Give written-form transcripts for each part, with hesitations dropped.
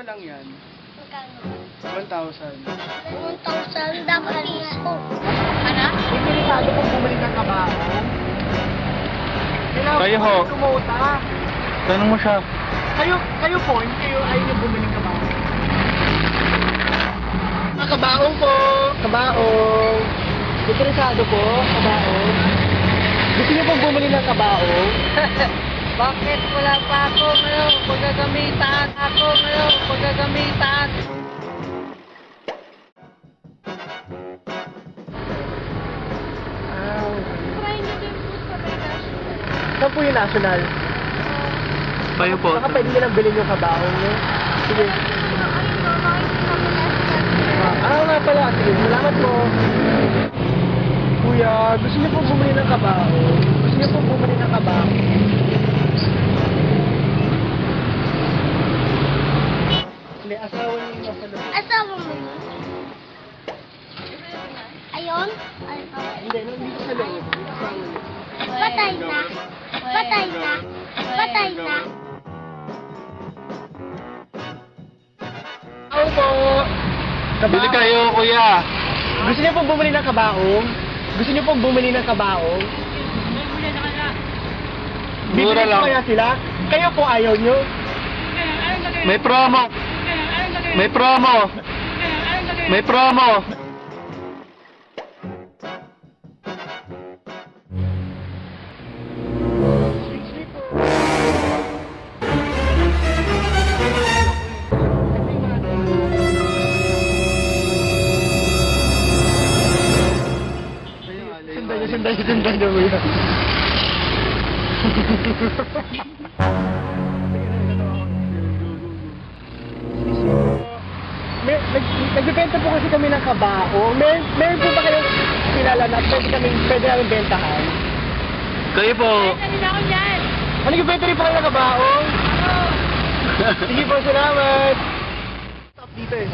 lang yan. Magkano? 1,000. 1,000 dapat iso. Ano? Interesado kong bumili ng kabao. Kayo ho. Kumota. Tanong mo siya. Kayo po, hindi kayo ayaw niyo bumili ng kabao. Kabaong po. Kabaong. Interesado po, kabaong. Gusto niyo pong bumili ng kabaong? Bakit wala pa ako ngayon? Pagagamitan ako ngayon. Pagagamitan. Try nyo din po sa may national. Saan po yung national? Kayo po. Baka pwede nilang bilhin yung kabaong niyo. Sige. Nga pala. Sige, salamat po. Kuya, gusto niyo po bumili ng kabaong? Gusto niyo po bumili ng kabaong? Hindi, asawa niyo yung nasa loob. Asawa mo yun? Ayon? Ay, Hindi, nandito sa loob. Asawa niyo. patay na. Patay na. Patay na. Ako po. Bili kayo, kuya. Gusto niyo pong bumili ng kabaong? Gusto niyo pong bumili ng kabaong? Mura Bibili lang. po kaya sila? Kayo po ayaw niyo? May promo. May promo. May promo. Sundan niyo mo yun. Nagbibenta po kasi kami ng kabao. Meron po ba kayong kilala na pwede namin bentahan? Kayo po. Ano yung benta rin po kayo ng kabao? Sige po, salamat. Stop dito eh.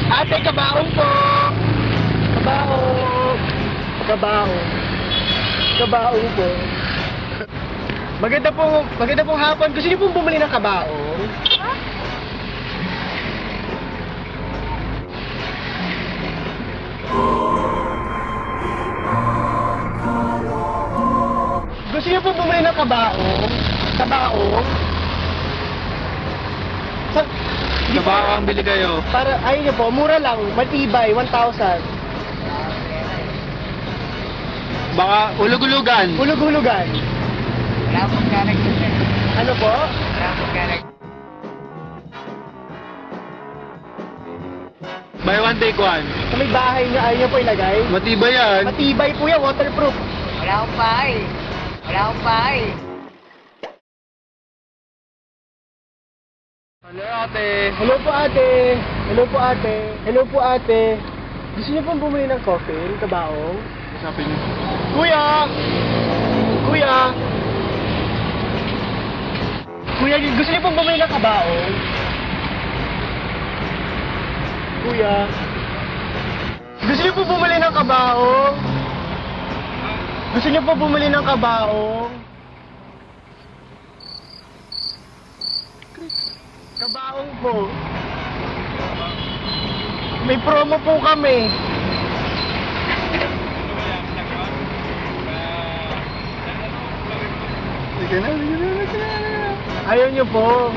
Ate, kabaong po. Kabaong. Kabaong. Kabaong po. Maganda pong hapon. Gusto niyo pong bumili ng kabaong? Gusto niyo pong bumili ng kabaong? Kabaong? Kabakang bili kayo. Para, ayun niyo po, mura lang. Matibay, 1,000. Baka ulug-ulugan. Hulug-hulugan. Wala akong galag dun eh. Ano po? Wala akong galag. Buy one, take one. Sa may bahay niyo, ayaw niyo po ilagay? Matibay yan. Matibay po yan, waterproof. Wala akong bahay. Wala akong bahay. Hello, ate. Hello po ate. Hello po ate. Hello po ate. Gusto niyo pong bumili ng coffee, kabaong? Sabi niyo. Kuya! Kuya! Kuya, gusto niyo pong bumili ng kabaong? Kuya! Gusto niyo pong bumili ng kabaong? Gusto niyo pong bumili ng kabaong? Kabaong po. May promo po kami. Sige na, sige na, sige na. Ayaw niyo po.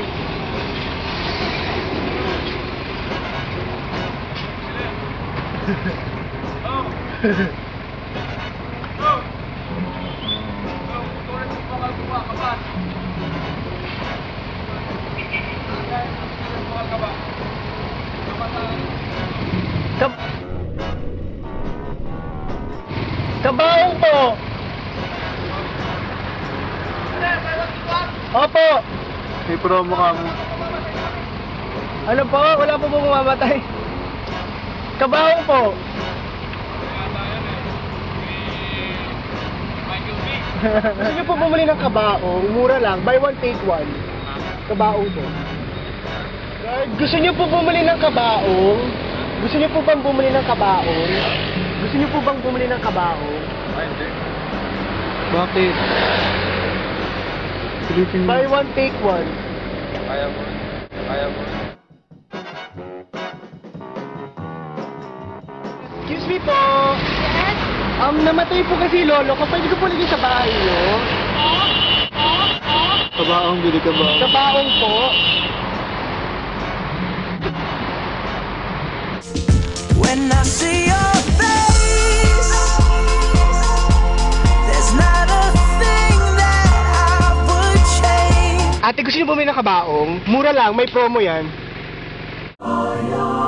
Kabaong po. Opo. May promo ka mo. Ano po? Wala po pong mamamatay. Kabaong po. Gusto niyo po bumili ng kabaong? Mura lang. Buy one, take one. Kabaong po. Gusto niyo po bumili ng kabaong? Gusto niyo po bang bumili ng kabaong? Gusto niyo po bang bumili ng kabaong? Ay, hindi. Bakit? Silipin mo. Buy one, take one. Kaya mo. Kaya mo. Excuse me po. Yes? Namatay po kasi lolo ko. Pwede ko po lagay sa bahay niyo. Kabaong, bili kabaong. Sa baong po. When I see your face, there's not a thing that I would change. Ate, gusto niyo bumili ng kabaong? Mura lang, may promo yan. For your